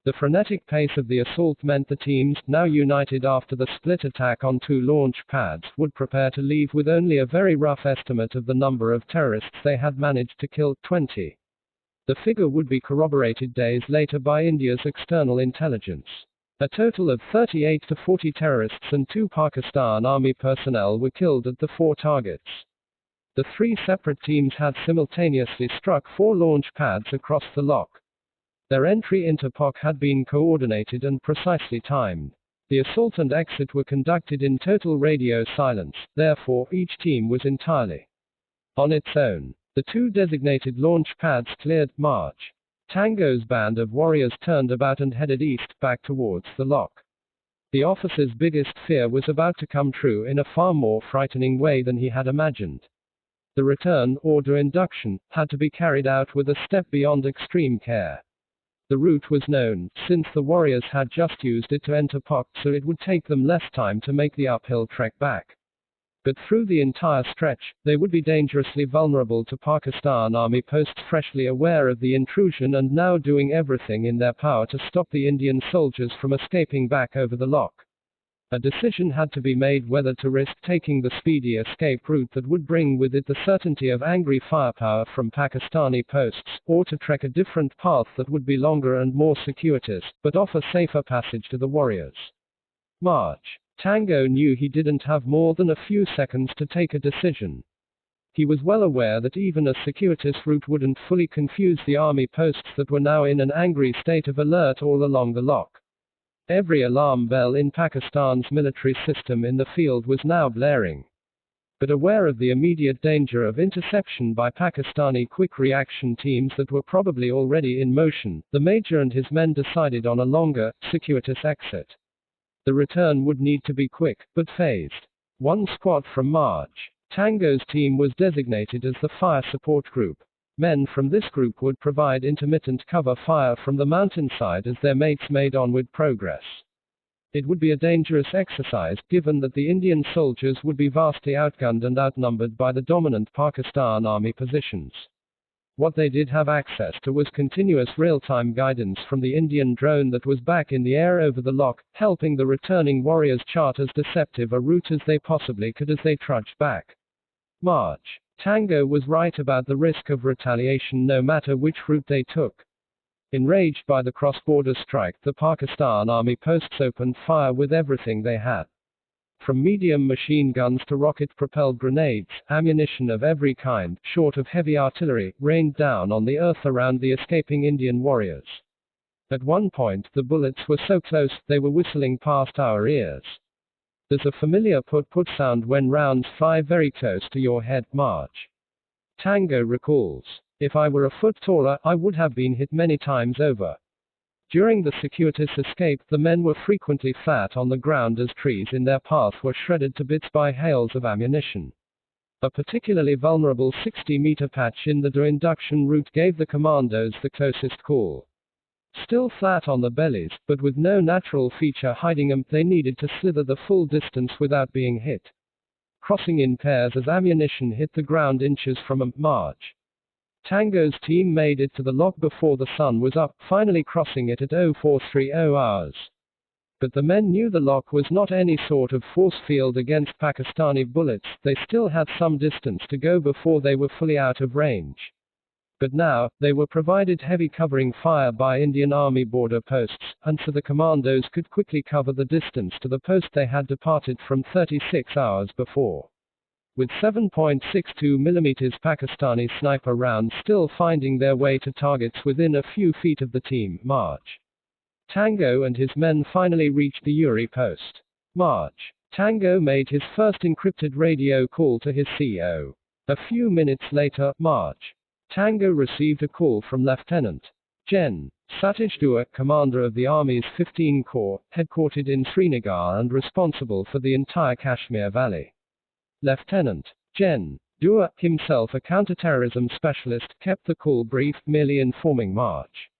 The frenetic pace of the assault meant the teams, now united after the split attack on 2 launch pads, would prepare to leave with only a very rough estimate of the number of terrorists they had managed to kill, 20. The figure would be corroborated days later by India's external intelligence. A total of 38 to 40 terrorists and 2 Pakistan Army personnel were killed at the 4 targets. The 3 separate teams had simultaneously struck 4 launch pads across the lock. Their entry into POC had been coordinated and precisely timed. The assault and exit were conducted in total radio silence, therefore each team was entirely on its own. The 2 designated launch pads cleared, March. Tango's band of warriors turned about and headed east, back towards the lock. The officer's biggest fear was about to come true in a far more frightening way than he had imagined. The return order induction had to be carried out with a step beyond extreme care. The route was known, since the warriors had just used it to enter POC, so it would take them less time to make the uphill trek back. But through the entire stretch, they would be dangerously vulnerable to Pakistan Army posts, freshly aware of the intrusion and now doing everything in their power to stop the Indian soldiers from escaping back over the lock. A decision had to be made whether to risk taking the speedy escape route that would bring with it the certainty of angry firepower from Pakistani posts, or to trek a different path that would be longer and more circuitous, but offer safer passage to the warriors. March. Tango knew he didn't have more than a few seconds to take a decision. He was well aware that even a circuitous route wouldn't fully confuse the army posts that were now in an angry state of alert all along the lock. Every alarm bell in Pakistan's military system in the field was now blaring. But aware of the immediate danger of interception by Pakistani quick reaction teams that were probably already in motion, the major and his men decided on a longer, circuitous exit. The return would need to be quick, but phased. 1 squad from March. Tango's team was designated as the fire support group. Men from this group would provide intermittent cover fire from the mountainside as their mates made onward progress. It would be a dangerous exercise, given that the Indian soldiers would be vastly outgunned and outnumbered by the dominant Pakistan Army positions. What they did have access to was continuous real-time guidance from the Indian drone that was back in the air over the lock, helping the returning warriors chart as deceptive a route as they possibly could as they trudged back. March. Tango was right about the risk of retaliation no matter which route they took. Enraged by the cross-border strike, the Pakistan Army posts opened fire with everything they had. From medium machine guns to rocket-propelled grenades, ammunition of every kind, short of heavy artillery, rained down on the earth around the escaping Indian warriors. At one point, the bullets were so close, they were whistling past our ears. There's a familiar put-put sound when rounds fly very close to your head. March. Tango recalls, "If I were a foot taller, I would have been hit many times over." During the circuitous escape, the men were frequently flat on the ground as trees in their path were shredded to bits by hails of ammunition. A particularly vulnerable 60-meter patch in the induction route gave the commandos the closest call. Still flat on the bellies, but with no natural feature hiding them, they needed to slither the full distance without being hit. Crossing in pairs as ammunition hit the ground inches from a march. Tango's team made it to the lock before the sun was up, finally crossing it at 0430 hours. But the men knew the lock was not any sort of force field against Pakistani bullets. They still had some distance to go before they were fully out of range. But now, they were provided heavy covering fire by Indian Army border posts, and so the commandos could quickly cover the distance to the post they had departed from 36 hours before. With 7.62 mm Pakistani sniper rounds still finding their way to targets within a few feet of the team, March. Tango and his men finally reached the Uri post. March. Tango made his first encrypted radio call to his CO. A few minutes later, March. Tango received a call from Lieutenant Gen. Satish Dua, commander of the Army's 15 Corps, headquartered in Srinagar and responsible for the entire Kashmir Valley. Lieutenant Gen. Dua, himself a counterterrorism specialist, kept the call brief, merely informing March.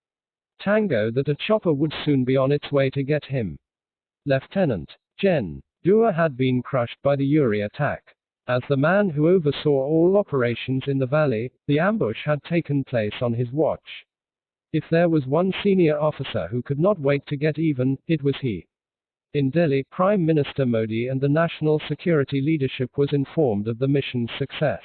Tango that a chopper would soon be on its way to get him. Lieutenant Gen. Dua had been crushed by the Uri attack. As the man who oversaw all operations in the valley, the ambush had taken place on his watch. If there was one senior officer who could not wait to get even, it was he. In Delhi, Prime Minister Modi and the national security leadership was informed of the mission's success.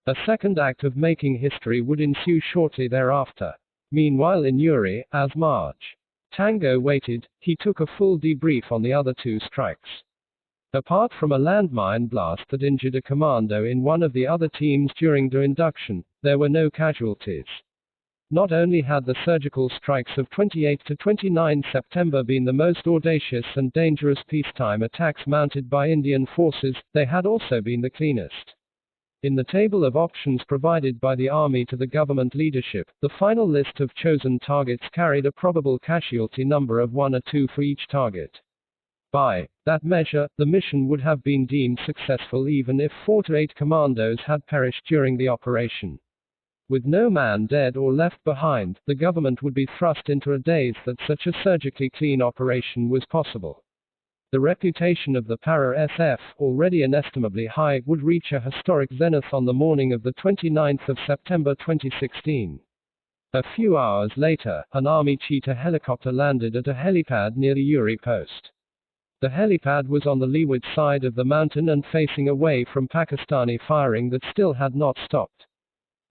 A second act of making history would ensue shortly thereafter. Meanwhile in Uri, as March. Tango waited, he took a full debrief on the other two strikes. Apart from a landmine blast that injured a commando in one of the other teams during the induction, there were no casualties. Not only had the surgical strikes of 28 to 29 September been the most audacious and dangerous peacetime attacks mounted by Indian forces, they had also been the cleanest. In the table of options provided by the Army to the government leadership, the final list of chosen targets carried a probable casualty number of 1 or 2 for each target. By that measure, the mission would have been deemed successful even if 4 to 8 commandos had perished during the operation. With no man dead or left behind, the government would be thrust into a daze that such a surgically clean operation was possible. The reputation of the Para-SF, already inestimably high, would reach a historic zenith on the morning of the 29th of September 2016. A few hours later, an Army Cheetah helicopter landed at a helipad near the Uri post. The helipad was on the leeward side of the mountain and facing away from Pakistani firing that still had not stopped.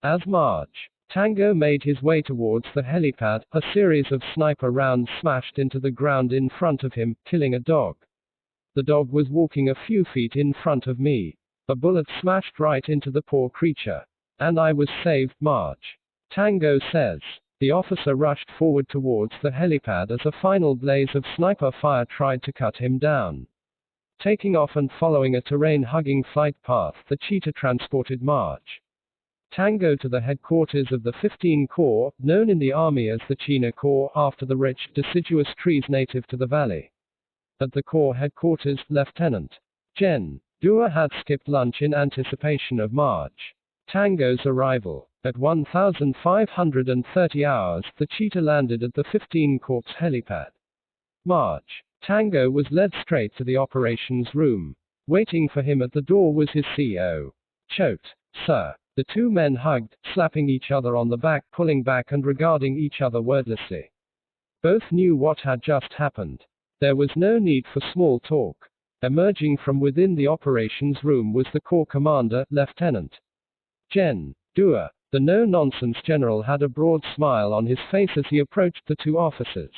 As March. Tango made his way towards the helipad, a series of sniper rounds smashed into the ground in front of him, killing a dog. The dog was walking a few feet in front of me. A bullet smashed right into the poor creature. And I was saved, March. Tango says. The officer rushed forward towards the helipad as a final blaze of sniper fire tried to cut him down. Taking off and following a terrain-hugging flight path, the Cheetah transported March. Tango to the headquarters of the 15 Corps, known in the Army as the China Corps, after the rich, deciduous trees native to the valley. At the Corps headquarters, Lieutenant Gen. Dua had skipped lunch in anticipation of March. Tango's arrival. At 1530 hours, the Cheetah landed at the 15 Corps helipad. March. Tango was led straight to the operations room. Waiting for him at the door was his CO. Choked. Sir. The two men hugged, slapping each other on the back, pulling back and regarding each other wordlessly. Both knew what had just happened. There was no need for small talk. Emerging from within the operations room was the Corps commander, Lieutenant Gen. Dua. The no-nonsense general had a broad smile on his face as he approached the two officers.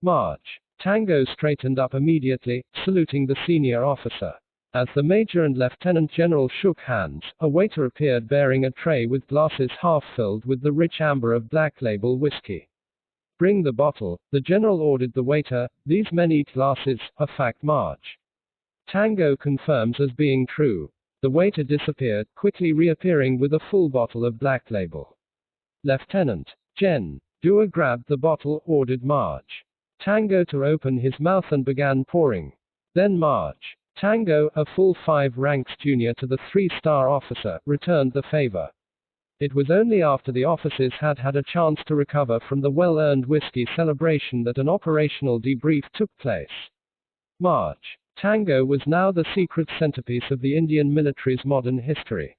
March. Tango straightened up immediately, saluting the senior officer. As the major and lieutenant general shook hands, a waiter appeared bearing a tray with glasses half filled with the rich amber of Black Label whiskey. Bring the bottle, the general ordered the waiter. These men eat glasses, a fact March. Tango confirms as being true. The waiter disappeared, quickly reappearing with a full bottle of Black Label. Lieutenant Gen. Dua grabbed the bottle, ordered March. Tango to open his mouth and began pouring. Then March. Tango, a full 5 ranks junior to the 3-star officer, returned the favor. It was only after the officers had had a chance to recover from the well-earned whiskey celebration that an operational debrief took place. March. Tango was now the secret centerpiece of the Indian military's modern history.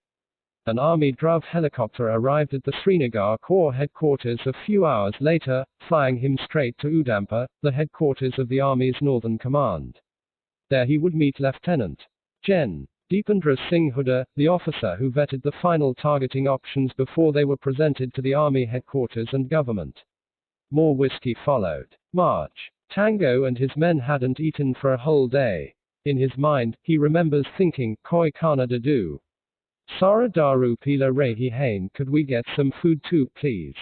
An Army Druv helicopter arrived at the Srinagar Corps headquarters a few hours later, flying him straight to Udhampur, the headquarters of the Army's Northern Command. There he would meet Lieutenant Gen. Deependra Singh Hooda, the officer who vetted the final targeting options before they were presented to the Army headquarters and government. More whiskey followed. March. Tango and his men hadn't eaten for a whole day. In his mind, he remembers thinking, Koi khana dadu. Sara daru pila rahi hain, could we get some food too, please?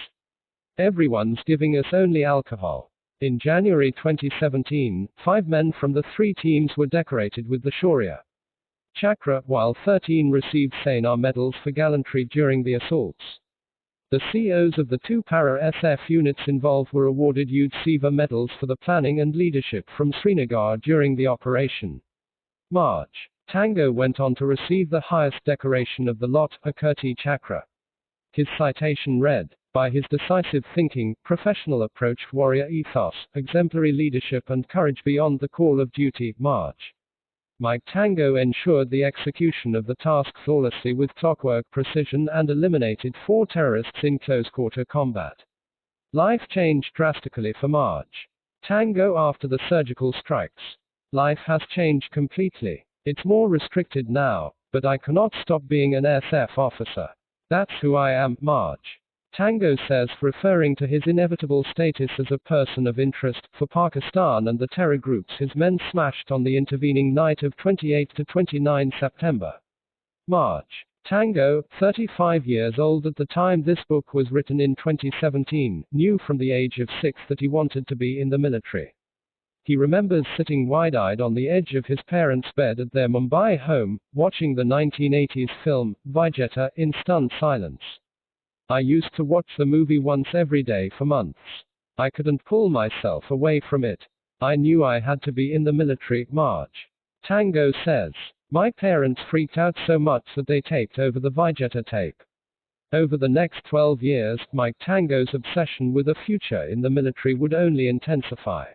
Everyone's giving us only alcohol. In January 2017, 5 men from the 3 teams were decorated with the Shaurya Chakra, while 13 received Senar medals for gallantry during the assaults. The COs of the 2 para-SF units involved were awarded Yudh Seva medals for the planning and leadership from Srinagar during the operation. March. Tango went on to receive the highest decoration of the lot, a Kirti Chakra. His citation read, by his decisive thinking, professional approach, warrior ethos, exemplary leadership and courage beyond the call of duty, March. Mike Tango ensured the execution of the task flawlessly with clockwork precision and eliminated 4 terrorists in close-quarter combat. Life changed drastically for March. Tango after the surgical strikes. Life has changed completely. It's more restricted now, but I cannot stop being an SF officer. That's who I am, March. Tango says, referring to his inevitable status as a person of interest for Pakistan and the terror groups his men smashed on the intervening night of 28 to 29 September. March. Tango, 35 years old at the time this book was written in 2017, knew from the age of 6 that he wanted to be in the military. He remembers sitting wide-eyed on the edge of his parents' bed at their Mumbai home, watching the 1980s film, Vijeta, in stunned silence. I used to watch the movie once every day for months. I couldn't pull myself away from it. I knew I had to be in the military, March. Tango says, my parents freaked out so much that they taped over the Vijeta tape. Over the next 12 years, Mike Tango's obsession with a future in the military would only intensify.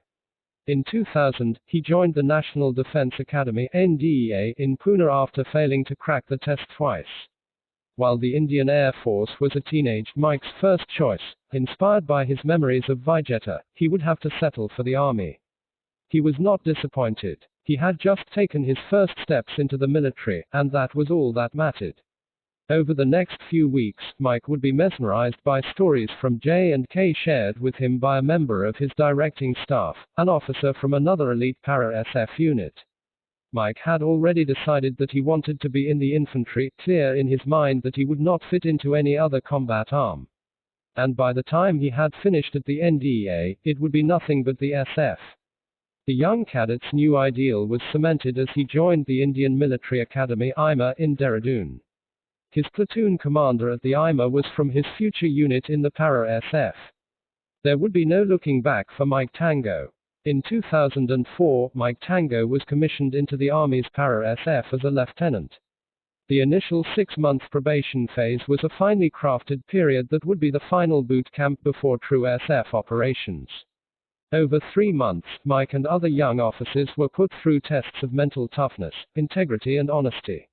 In 2000, he joined the National Defense Academy (NDA) in Pune after failing to crack the test twice. While the Indian Air Force was a teenage Mike's first choice, inspired by his memories of Vijeta, he would have to settle for the army. He was not disappointed. He had just taken his first steps into the military, and that was all that mattered. Over the next few weeks, Mike would be mesmerized by stories from J&K shared with him by a member of his directing staff, an officer from another elite para-SF unit. Mike had already decided that he wanted to be in the infantry, clear in his mind that he would not fit into any other combat arm. And by the time he had finished at the NDA, it would be nothing but the SF. The young cadet's new ideal was cemented as he joined the Indian Military Academy (IMA) in Dehradun. His platoon commander at the IMA was from his future unit in the para-SF. There would be no looking back for Mike Tango. In 2004, Mike Tango was commissioned into the Army's para-SF as a lieutenant. The initial 6-month probation phase was a finely crafted period that would be the final boot camp before true SF operations. Over 3 months, Mike and other young officers were put through tests of mental toughness, integrity and honesty.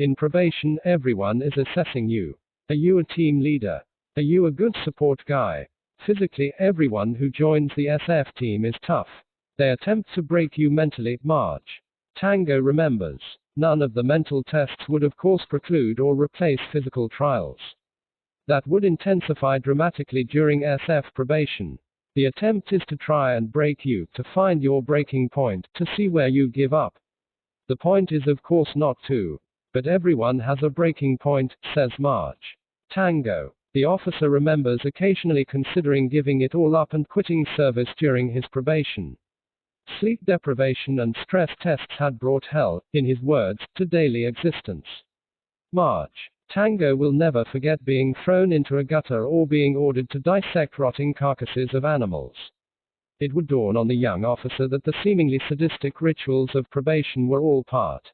In probation, everyone is assessing you. Are you a team leader? Are you a good support guy? Physically, everyone who joins the SF team is tough. They attempt to break you mentally. March. Tango remembers. None of the mental tests would of course preclude or replace physical trials. That would intensify dramatically during SF probation. The attempt is to try and break you, to find your breaking point, to see where you give up. The point is of course not to. But everyone has a breaking point, says March. Tango. The officer remembers occasionally considering giving it all up and quitting service during his probation. Sleep deprivation and stress tests had brought hell, in his words, to daily existence. March. Tango will never forget being thrown into a gutter or being ordered to dissect rotting carcasses of animals. It would dawn on the young officer that the seemingly sadistic rituals of probation were all part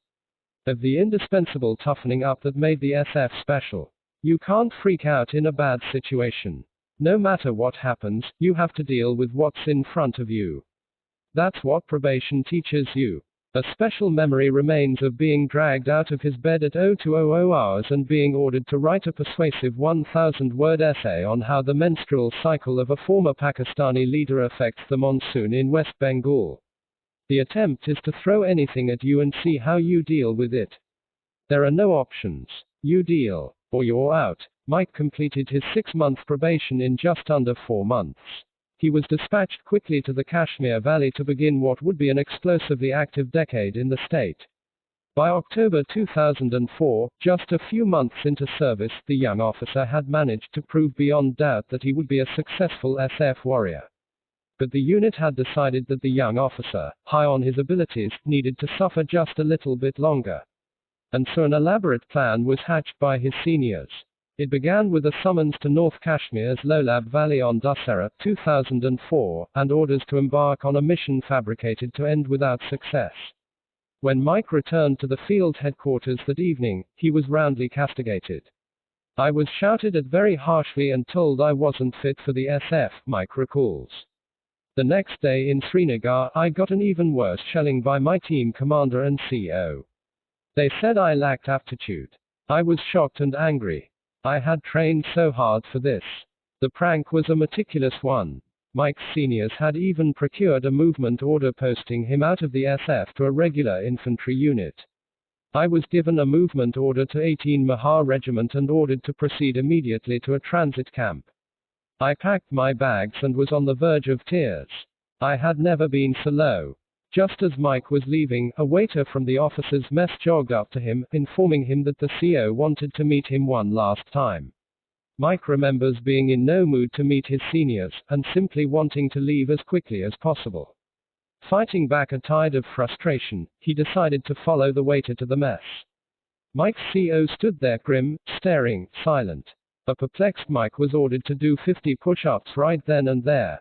of the indispensable toughening up that made the SF special. You can't freak out in a bad situation. No matter what happens, you have to deal with what's in front of you. That's what probation teaches you. A special memory remains of being dragged out of his bed at 0200 hours and being ordered to write a persuasive 1,000-word essay on how the menstrual cycle of a former Pakistani leader affects the monsoon in West Bengal. The attempt is to throw anything at you and see how you deal with it. There are no options. You deal, or you're out. Mike completed his 6-month probation in just under 4 months. He was dispatched quickly to the Kashmir Valley to begin what would be an explosively active decade in the state. By October 2004, just a few months into service, the young officer had managed to prove beyond doubt that he would be a successful SF warrior. But the unit had decided that the young officer, high on his abilities, needed to suffer just a little bit longer. And so an elaborate plan was hatched by his seniors. It began with a summons to North Kashmir's Lolab Valley on Dussehra 2004, and orders to embark on a mission fabricated to end without success. When Mike returned to the field headquarters that evening, he was roundly castigated. I was shouted at very harshly and told I wasn't fit for the SF, Mike recalls. The next day in Srinagar, I got an even worse shelling by my team commander and CO. They said I lacked aptitude. I was shocked and angry. I had trained so hard for this. The prank was a meticulous one. Mike's seniors had even procured a movement order posting him out of the SF to a regular infantry unit. I was given a movement order to 18 Mahar Regiment and ordered to proceed immediately to a transit camp. I packed my bags and was on the verge of tears. I had never been so low. Just as Mike was leaving, a waiter from the officers' mess jogged up to him, informing him that the CO wanted to meet him one last time. Mike remembers being in no mood to meet his seniors, and simply wanting to leave as quickly as possible. Fighting back a tide of frustration, he decided to follow the waiter to the mess. Mike's CO stood there grim, staring, silent. A perplexed Mike was ordered to do 50 push-ups right then and there.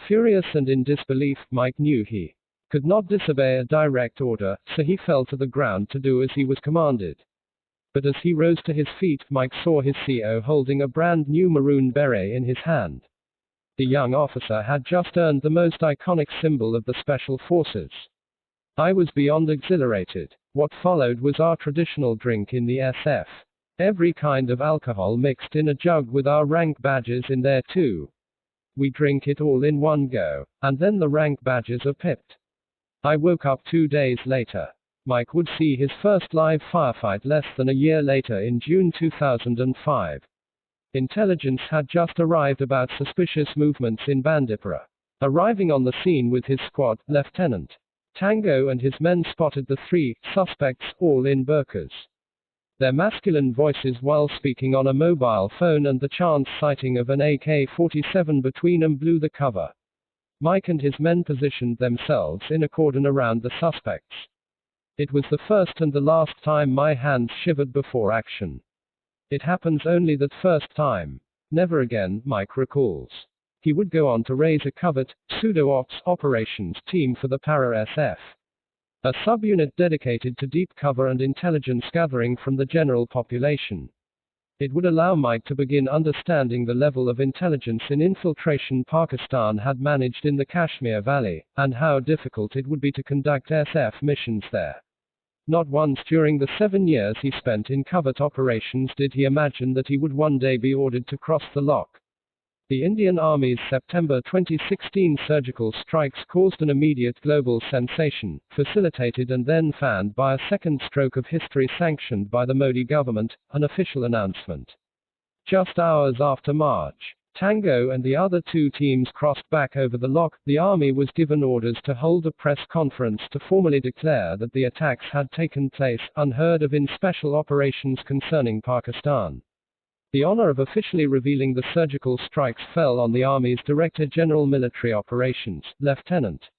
Furious and in disbelief, Mike knew he could not disobey a direct order, so he fell to the ground to do as he was commanded. But as he rose to his feet, Mike saw his CO holding a brand new maroon beret in his hand. The young officer had just earned the most iconic symbol of the Special Forces. I was beyond exhilarated. What followed was our traditional drink in the SF. Every kind of alcohol mixed in a jug with our rank badges in there too. We drink it all in one go, and then the rank badges are pipped. I woke up 2 days later. Mike would see his first live firefight less than a year later in June 2005. Intelligence had just arrived about suspicious movements in Bandipora. Arriving on the scene with his squad, Lieutenant Tango and his men spotted the 3 suspects, all in burqas. Their masculine voices while speaking on a mobile phone and the chance sighting of an AK-47 between them blew the cover. Mike and his men positioned themselves in a cordon around the suspects. It was the first and the last time my hands shivered before action. It happens only that first time. Never again, Mike recalls. He would go on to raise a covert, pseudo-ops operations team for the Para-SF. A subunit dedicated to deep cover and intelligence gathering from the general population. It would allow Mike to begin understanding the level of intelligence in infiltration Pakistan had managed in the Kashmir Valley, and how difficult it would be to conduct SF missions there. Not once during the 7 years he spent in covert operations did he imagine that he would one day be ordered to cross the lock. The Indian Army's September 2016 surgical strikes caused an immediate global sensation, facilitated and then fanned by a second stroke of history sanctioned by the Modi government, an official announcement. Just hours after March Tango and the other two teams crossed back over the lock, the army was given orders to hold a press conference to formally declare that the attacks had taken place, unheard of in special operations concerning Pakistan. The honor of officially revealing the surgical strikes fell on the Army's Director General Military Operations, Lieutenant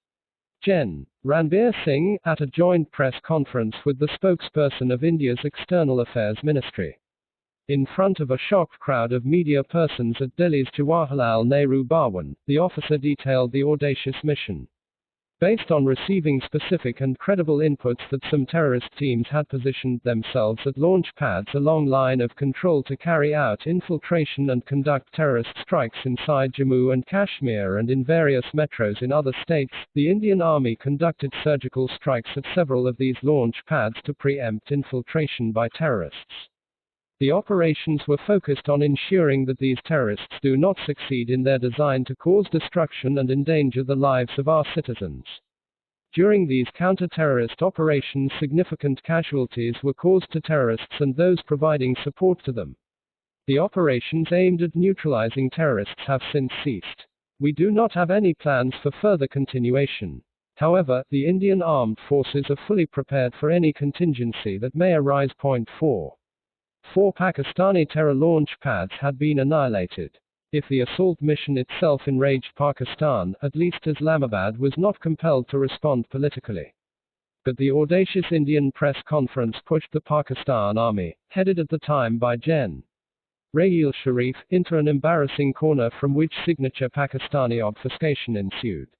Gen. Ranbir Singh, at a joint press conference with the spokesperson of India's External Affairs Ministry. In front of a shocked crowd of media persons at Delhi's Jawaharlal Nehru Bhawan, the officer detailed the audacious mission. Based on receiving specific and credible inputs that some terrorist teams had positioned themselves at launch pads along line of control to carry out infiltration and conduct terrorist strikes inside Jammu and Kashmir and in various metros in other states, the Indian Army conducted surgical strikes at several of these launch pads to preempt infiltration by terrorists. The operations were focused on ensuring that these terrorists do not succeed in their design to cause destruction and endanger the lives of our citizens. During these counter-terrorist operations, significant casualties were caused to terrorists and those providing support to them. The operations aimed at neutralizing terrorists have since ceased. We do not have any plans for further continuation. However, the Indian Armed Forces are fully prepared for any contingency that may arise. 4. 4 Pakistani terror launch pads had been annihilated. If the assault mission itself enraged Pakistan, at least Islamabad was not compelled to respond politically. But the audacious Indian press conference pushed the Pakistan army, headed at the time by Gen. Raheel Sharif, into an embarrassing corner from which signature Pakistani obfuscation ensued.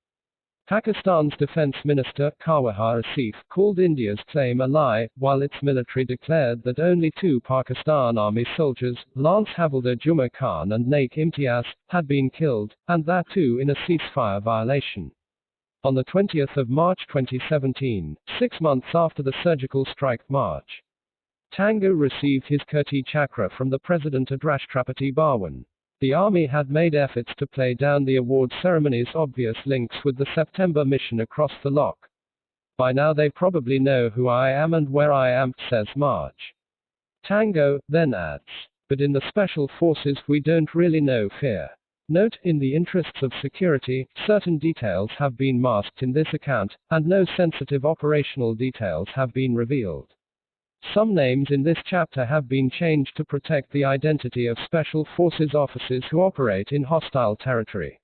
Pakistan's Defense Minister, Khawaja Asif, called India's claim a lie, while its military declared that only 2 Pakistan Army soldiers, Lance Havildar Juma Khan and Naik Imtiaz, had been killed, and that too in a ceasefire violation. On the 20th of March 2017, 6 months after the surgical strike march, Tango received his Kirti Chakra from the President at Rashtrapati Bhawan. The army had made efforts to play down the award ceremony's obvious links with the September mission across the lock. By now they probably know who I am and where I am, says March. Tango then adds, but in the special forces we don't really know fear. Note, in the interests of security, certain details have been masked in this account, and no sensitive operational details have been revealed. Some names in this chapter have been changed to protect the identity of Special Forces officers who operate in hostile territory.